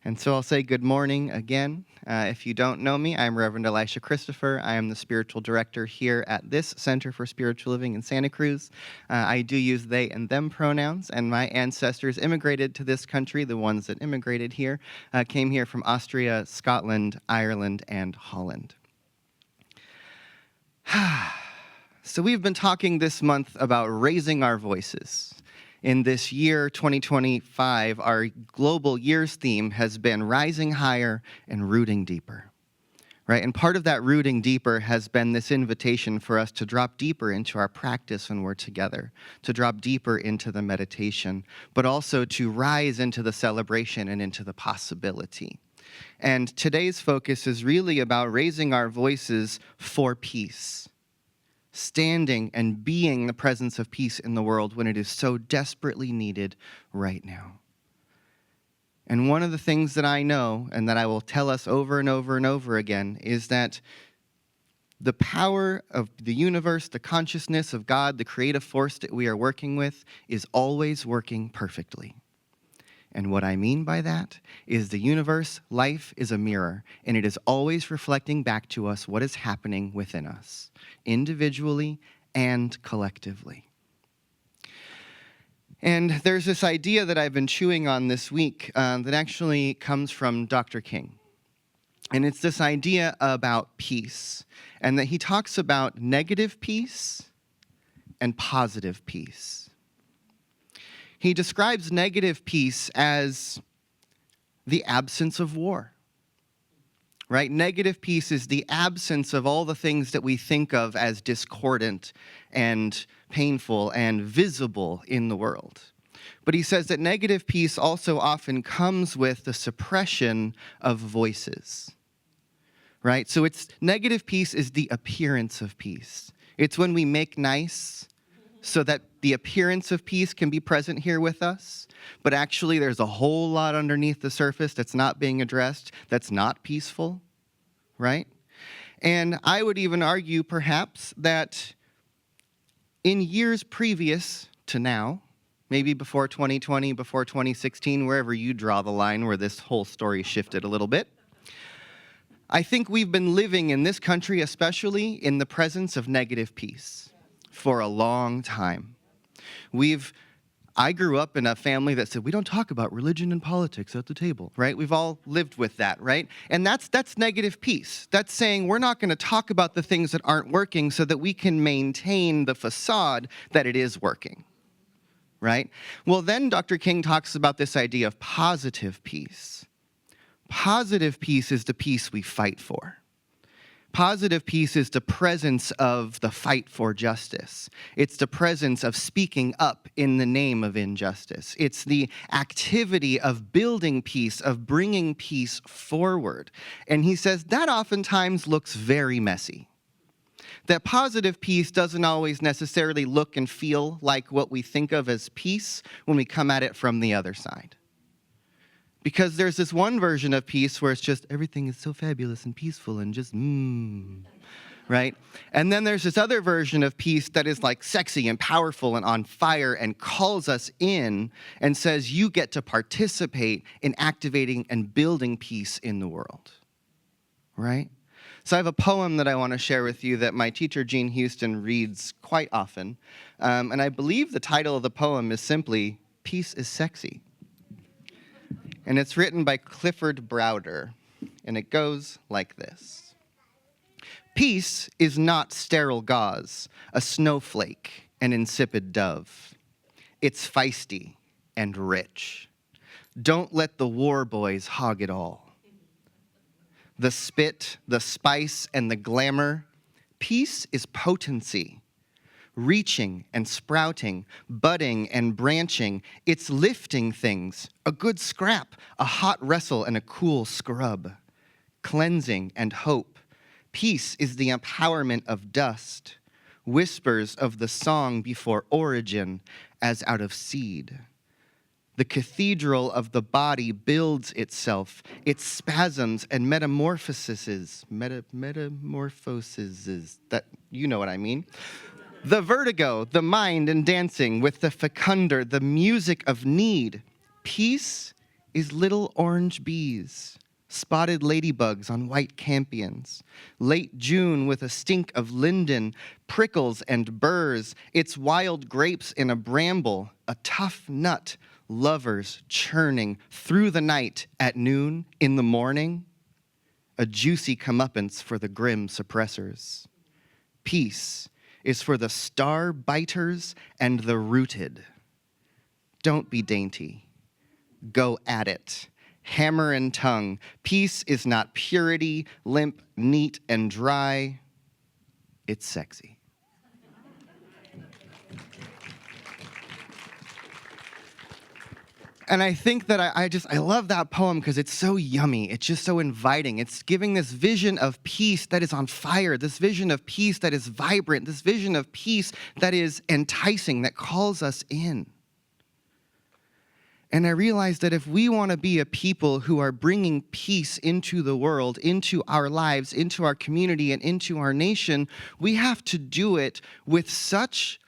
And so I'll say good morning again. If you don't know me, I'm Reverend Elisha Christopher. I am the spiritual director here at this Center for Spiritual Living in Santa Cruz. I do use they and them pronouns, and my ancestors immigrated to this country. The ones that immigrated here came here from Austria, Scotland, Ireland, and Holland. So we've been talking this month about raising our voices. In this year, 2025, our global year's theme has been rising higher and rooting deeper, right? And part of that rooting deeper has been this invitation for us to drop deeper into our practice when we're together, to drop deeper into the meditation, but also to rise into the celebration and into the possibility. And today's focus is really about raising our voices for peace. Standing and being the presence of peace in the world when it is so desperately needed right now. And one of the things that I know, and that I will tell us over and over and over again, is that the power of the universe, the consciousness of God, the creative force that we are working with, is always working perfectly. And what I mean by that is the universe, life is a mirror, and it is always reflecting back to us what is happening within us, individually and collectively. And there's this idea that I've been chewing on this week that actually comes from Dr. King. And it's this idea about peace, and that he talks about negative peace and positive peace. He describes negative peace as the absence of war, right? Negative peace is the absence of all the things that we think of as discordant and painful and visible in the world. But he says that negative peace also often comes with the suppression of voices, right? So negative peace is the appearance of peace. It's when we make nice so that the appearance of peace can be present here with us, but actually there's a whole lot underneath the surface that's not being addressed, that's not peaceful, right? And I would even argue, perhaps, that in years previous to now, maybe before 2020, before 2016, wherever you draw the line where this whole story shifted a little bit, I think we've been living in this country, especially in the presence of negative peace for a long time. I grew up in a family that said, we don't talk about religion and politics at the table, right? We've all lived with that, right? And that's negative peace. That's saying we're not going to talk about the things that aren't working so that we can maintain the facade that it is working, right? Well, then Dr. King talks about this idea of positive peace. Positive peace is the peace we fight for. Positive peace is the presence of the fight for justice. It's the presence of speaking up in the name of injustice. It's the activity of building peace, of bringing peace forward. And he says that oftentimes looks very messy. That positive peace doesn't always necessarily look and feel like what we think of as peace when we come at it from the other side. Because there's this one version of peace where it's just everything is so fabulous and peaceful and just right? And then there's this other version of peace that is like sexy and powerful and on fire and calls us in and says you get to participate in activating and building peace in the world, right? So I have a poem that I want to share with you that my teacher, Jean Houston, reads quite often. And I believe the title of the poem is simply, Peace is Sexy. And it's written by Clifford Browder, and it goes like this. Peace is not sterile gauze, a snowflake, an insipid dove. It's feisty and rich. Don't let the war boys hog it all. The spit, the spice, and the glamour, peace is potency. Reaching and sprouting, budding and branching, it's lifting things, a good scrap, a hot wrestle and a cool scrub. Cleansing and hope, peace is the empowerment of dust, whispers of the song before origin as out of seed. The cathedral of the body builds itself, its spasms and metamorphoses, that, you know what I mean. The vertigo, the mind and dancing with the fecundar, the music of need. Peace is little orange bees, spotted ladybugs on white campions, late June with a stink of linden, prickles and burrs, its wild grapes in a bramble, a tough nut, lovers churning through the night at noon, in the morning, a juicy comeuppance for the grim suppressors. Peace is for the star biters and the rooted. Don't be dainty. Go at it. Hammer and tongue. Peace is not purity, limp, neat, and dry. It's sexy. And I think that I love that poem because it's so yummy. It's just so inviting. It's giving this vision of peace that is on fire, this vision of peace that is vibrant, this vision of peace that is enticing, that calls us in. And I realized that if we want to be a people who are bringing peace into the world, into our lives, into our community, and into our nation, we have to do it with such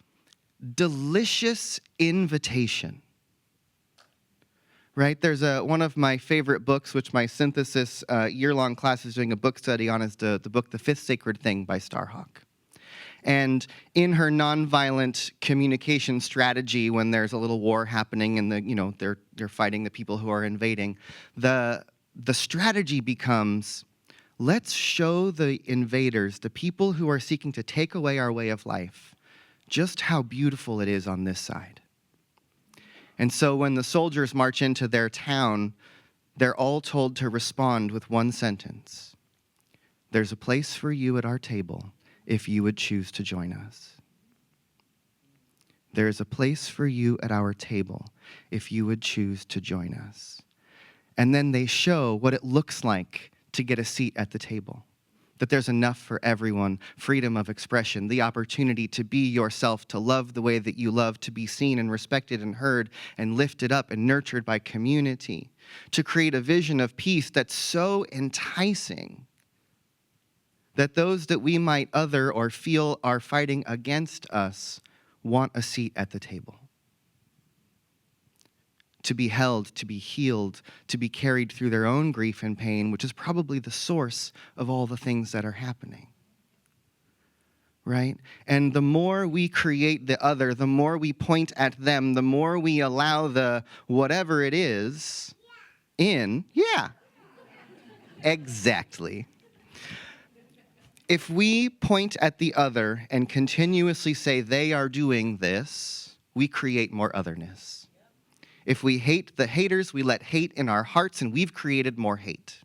delicious invitation. Right? There's one of my favorite books, which my synthesis year-long class is doing a book study on, is the book The Fifth Sacred Thing by Starhawk. And in her nonviolent communication strategy, when there's a little war happening and they're fighting the people who are invading, the strategy becomes, let's show the invaders, the people who are seeking to take away our way of life, just how beautiful it is on this side. And so when the soldiers march into their town, they're all told to respond with one sentence. There's a place for you at our table if you would choose to join us. There is a place for you at our table if you would choose to join us. And then they show what it looks like to get a seat at the table. That there's enough for everyone, freedom of expression, the opportunity to be yourself, to love the way that you love, to be seen and respected and heard and lifted up and nurtured by community, to create a vision of peace that's so enticing that those that we might other or feel are fighting against us want a seat at the table. To be held, to be healed, to be carried through their own grief and pain, which is probably the source of all the things that are happening. Right? And the more we create the other, the more we point at them, the more we allow the whatever it is in. Yeah. Exactly. If we point at the other and continuously say they are doing this, we create more otherness. If we hate the haters, we let hate in our hearts, and we've created more hate.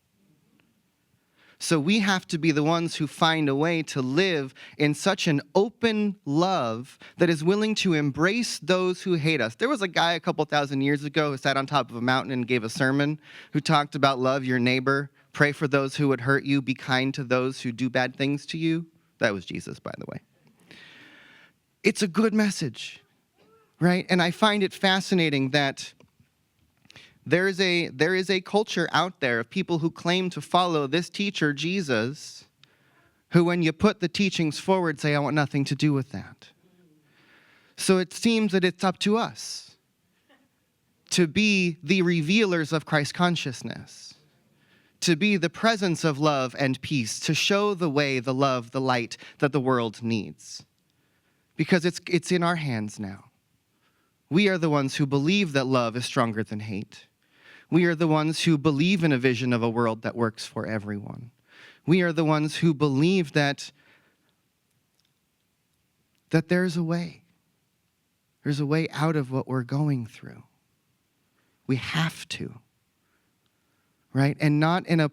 So we have to be the ones who find a way to live in such an open love that is willing to embrace those who hate us. There was a guy a couple thousand years ago who sat on top of a mountain and gave a sermon who talked about love your neighbor, pray for those who would hurt you, be kind to those who do bad things to you. That was Jesus, by the way. It's a good message. Right? And I find it fascinating that there is a culture out there of people who claim to follow this teacher, Jesus, who when you put the teachings forward say, I want nothing to do with that. So it seems that it's up to us to be the revealers of Christ consciousness, to be the presence of love and peace, to show the way, the love, the light that the world needs. Because it's in our hands now. We are the ones who believe that love is stronger than hate. We are the ones who believe in a vision of a world that works for everyone. We are the ones who believe that there's a way. There's a way out of what we're going through. We have to. Right? And not in a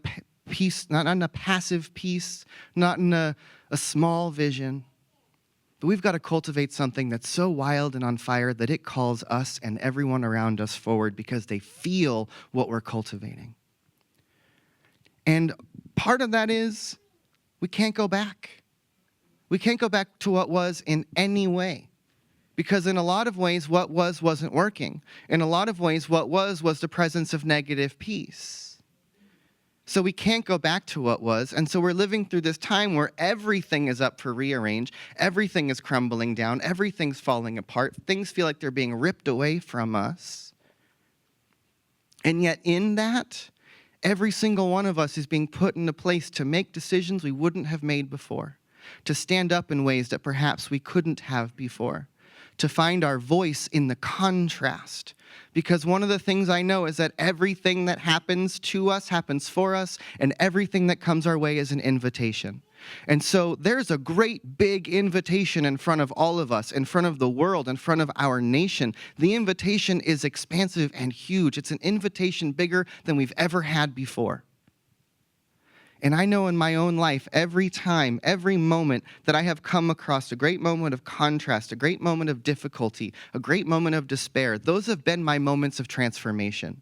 peace, not in a passive peace, not in a small vision. But we've got to cultivate something that's so wild and on fire that it calls us and everyone around us forward because they feel what we're cultivating. And part of that is we can't go back. We can't go back to what was in any way. Because in a lot of ways, what wasn't working. In a lot of ways, what was the presence of negative peace. So we can't go back to what was, and so we're living through this time where everything is up for rearrange, everything is crumbling down, everything's falling apart, things feel like they're being ripped away from us. And yet in that, every single one of us is being put in a place to make decisions we wouldn't have made before, to stand up in ways that perhaps we couldn't have before, to find our voice in the contrast. Because one of the things I know is that everything that happens to us happens for us, and everything that comes our way is an invitation. And so there's a great big invitation in front of all of us, in front of the world, in front of our nation. The invitation is expansive and huge. It's an invitation bigger than we've ever had before. And I know in my own life, every time, every moment that I have come across a great moment of contrast, a great moment of difficulty, a great moment of despair, those have been my moments of transformation.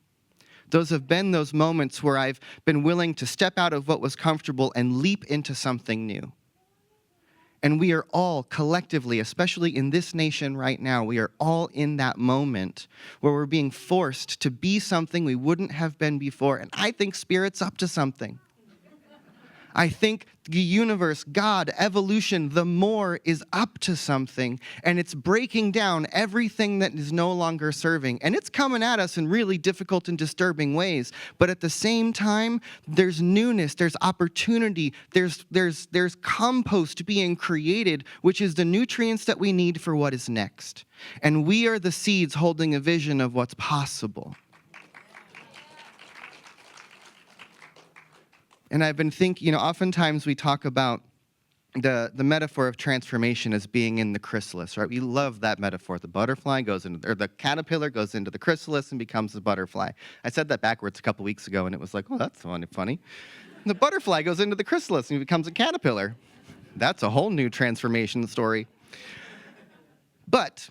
Those have been those moments where I've been willing to step out of what was comfortable and leap into something new. And we are all collectively, especially in this nation right now, we are all in that moment where we're being forced to be something we wouldn't have been before. And I think Spirit's up to something. I think the universe, God, evolution, the more is up to something, and it's breaking down everything that is no longer serving. And it's coming at us in really difficult and disturbing ways. But at the same time, there's newness, there's opportunity, there's compost being created, which is the nutrients that we need for what is next. And we are the seeds holding a vision of what's possible. And I've been thinking, oftentimes we talk about the metaphor of transformation as being in the chrysalis, right? We love that metaphor. The butterfly goes into, or the caterpillar goes into the chrysalis and becomes a butterfly. I said that backwards a couple weeks ago, and it was like, oh, that's funny. The butterfly goes into the chrysalis and becomes a caterpillar. That's a whole new transformation story. But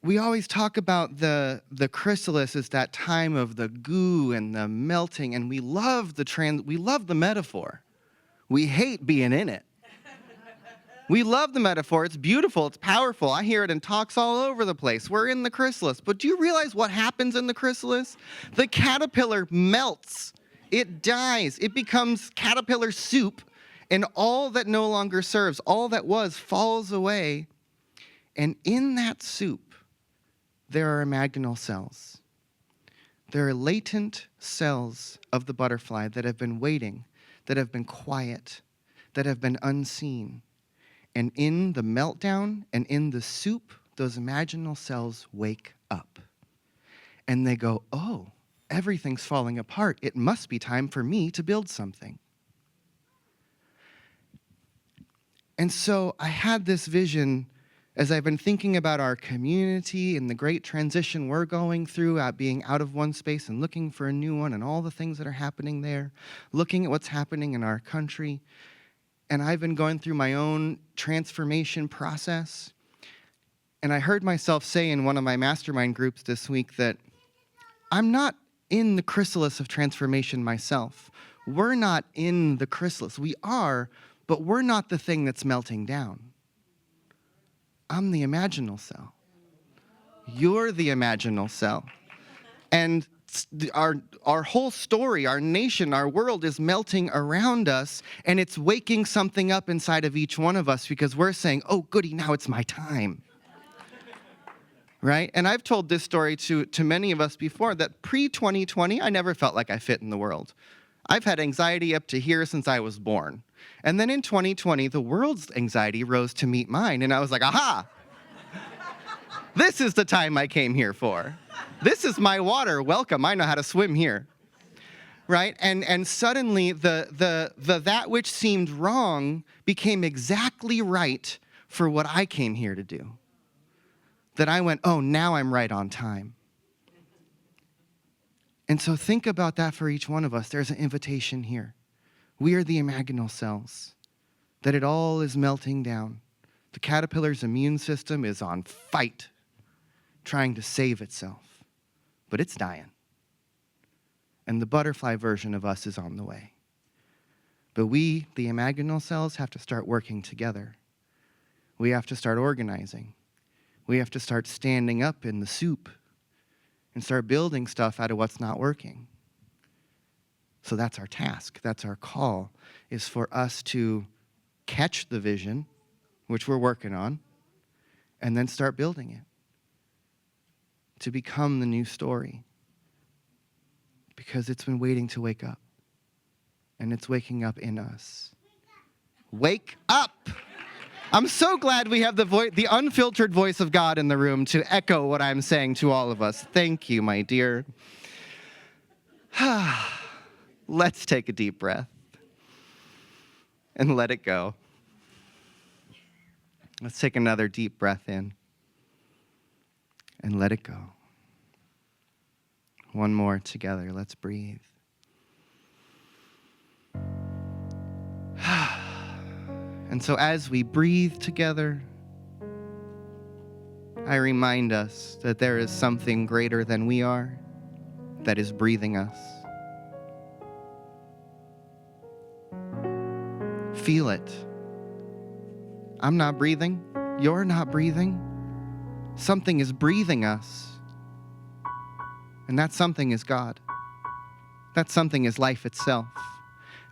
we always talk about the chrysalis as that time of the goo and the melting, and we love the metaphor. We hate being in it. We love the metaphor. It's beautiful. It's powerful. I hear it in talks all over the place. We're in the chrysalis. But do you realize what happens in the chrysalis? The caterpillar melts. It dies. It becomes caterpillar soup, and all that no longer serves, all that was, falls away. And in that soup, there are imaginal cells. There are latent cells of the butterfly that have been waiting, that have been quiet, that have been unseen. And in the meltdown and in the soup, those imaginal cells wake up. And they go, oh, everything's falling apart. It must be time for me to build something. And so I had this vision as I've been thinking about our community and the great transition we're going through, being out of one space and looking for a new one and all the things that are happening there, looking at what's happening in our country. And I've been going through my own transformation process. And I heard myself say in one of my mastermind groups this week that I'm not in the chrysalis of transformation myself. We're not in the chrysalis. We are, but we're not the thing that's melting down. I'm the imaginal cell. You're the imaginal cell. And our whole story, our nation, our world is melting around us, and it's waking something up inside of each one of us because we're saying, oh, goody, now it's my time. Right? And I've told this story to many of us before that pre-2020, I never felt like I fit in the world. I've had anxiety up to here since I was born. And then in 2020, the world's anxiety rose to meet mine. And I was like, aha! This is the time I came here for. This is my water. Welcome. I know how to swim here. Right? And suddenly, the that which seemed wrong became exactly right for what I came here to do. That I went, oh, now I'm right on time. And so think about that for each one of us. There's an invitation here. We are the imaginal cells, that it all is melting down. The caterpillar's immune system is on fight, trying to save itself, but it's dying. And the butterfly version of us is on the way. But we, the imaginal cells, have to start working together. We have to start organizing. We have to start standing up in the soup and start building stuff out of what's not working. So that's our task, that's our call, is for us to catch the vision, which we're working on, and then start building it to become the new story. because it's been waiting to wake up. And it's waking up in us. Wake up! I'm so glad we have the unfiltered voice of God in the room to echo what I'm saying to all of us. Thank you, my dear. Let's take a deep breath and let it go. Let's take another deep breath in and let it go. One more together. Let's breathe. And so as we breathe together, I remind us that there is something greater than we are that is breathing us. Feel it. I'm not breathing. You're not breathing. Something is breathing us. And that something is God. That something is life itself.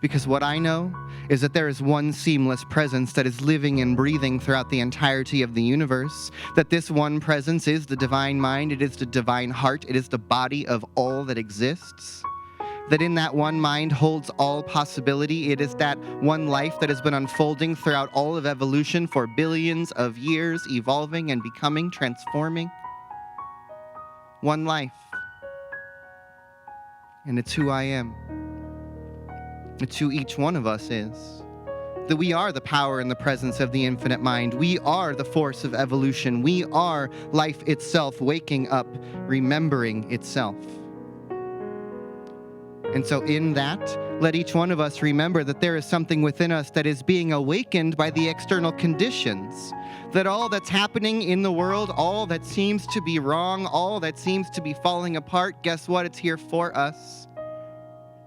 Because what I know is that there is one seamless presence that is living and breathing throughout the entirety of the universe. That this one presence is the divine mind, it is the divine heart, it is the body of all that exists. That in that one mind holds all possibility. It is that one life that has been unfolding throughout all of evolution for billions of years, evolving and becoming, transforming. One life. And it's who I am. It's who each one of us is. That we are the power and the presence of the infinite mind. We are the force of evolution. We are life itself, waking up, remembering itself. And so in that, let each one of us remember that there is something within us that is being awakened by the external conditions. That all that's happening in the world, all that seems to be wrong, all that seems to be falling apart, guess what? It's here for us.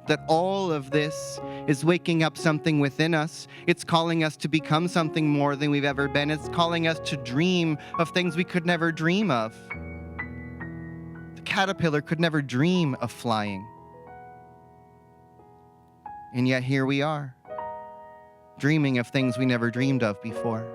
That all of this is waking up something within us. It's calling us to become something more than we've ever been. It's calling us to dream of things we could never dream of. The caterpillar could never dream of flying. And yet here we are, dreaming of things we never dreamed of before.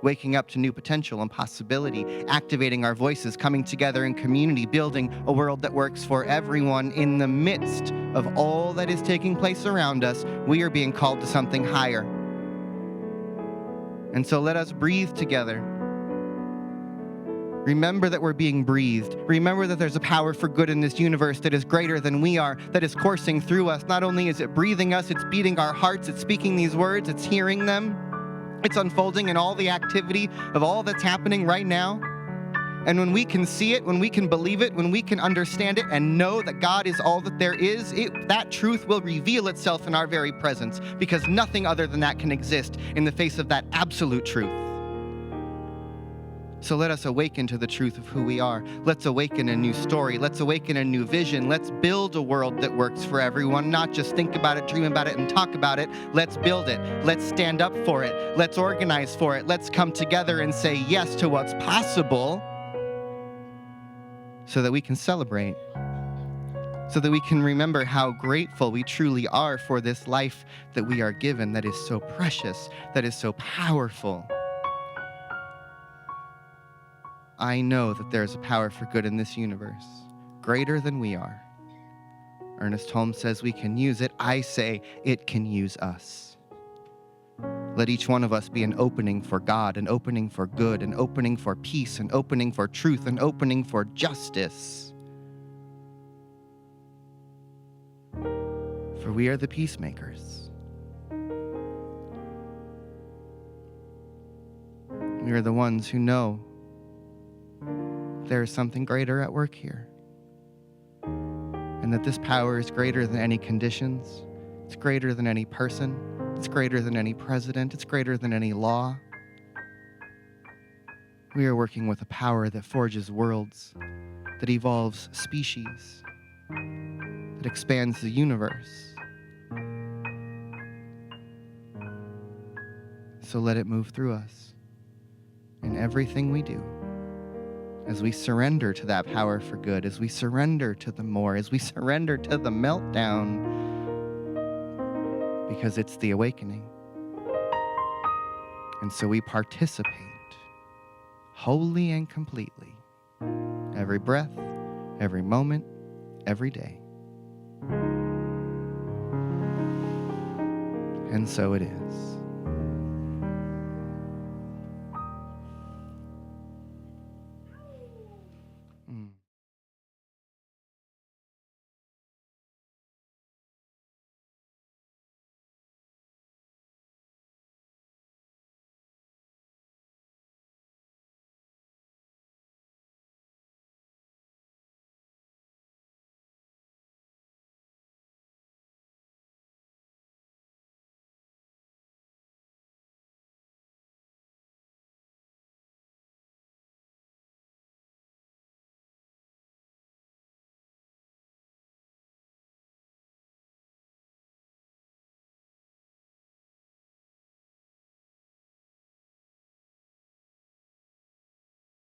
Waking up to new potential and possibility, activating our voices, coming together in community, building a world that works for everyone. In the midst of all that is taking place around us, we are being called to something higher. And so let us breathe together. Remember that we're being breathed. Remember that there's a power for good in this universe that is greater than we are, that is coursing through us. Not only is it breathing us, it's beating our hearts, it's speaking these words, it's hearing them. It's unfolding in all the activity of all that's happening right now. And when we can see it, when we can believe it, when we can understand it and know that God is all that there is, that truth will reveal itself in our very presence, because nothing other than that can exist in the face of that absolute truth. So let us awaken to the truth of who we are. Let's awaken a new story. Let's awaken a new vision. Let's build a world that works for everyone, not just think about it, dream about it, and talk about it. Let's build it. Let's stand up for it. Let's organize for it. Let's come together and say yes to what's possible so that we can celebrate, so that we can remember how grateful we truly are for this life that we are given, that is so precious, that is so powerful. I know that there is a power for good in this universe, greater than we are. Ernest Holmes says we can use it. I say it can use us. Let each one of us be an opening for God, an opening for good, an opening for peace, an opening for truth, an opening for justice. For we are the peacemakers. We are the ones who know there is something greater at work here. And that this power is greater than any conditions. It's greater than any person. It's greater than any president. It's greater than any law. We are working with a power that forges worlds, that evolves species, that expands the universe. So let it move through us in everything we do. As we surrender to that power for good, as we surrender to the more, as we surrender to the meltdown, because it's the awakening. And so we participate wholly and completely, every breath, every moment, every day. And so it is.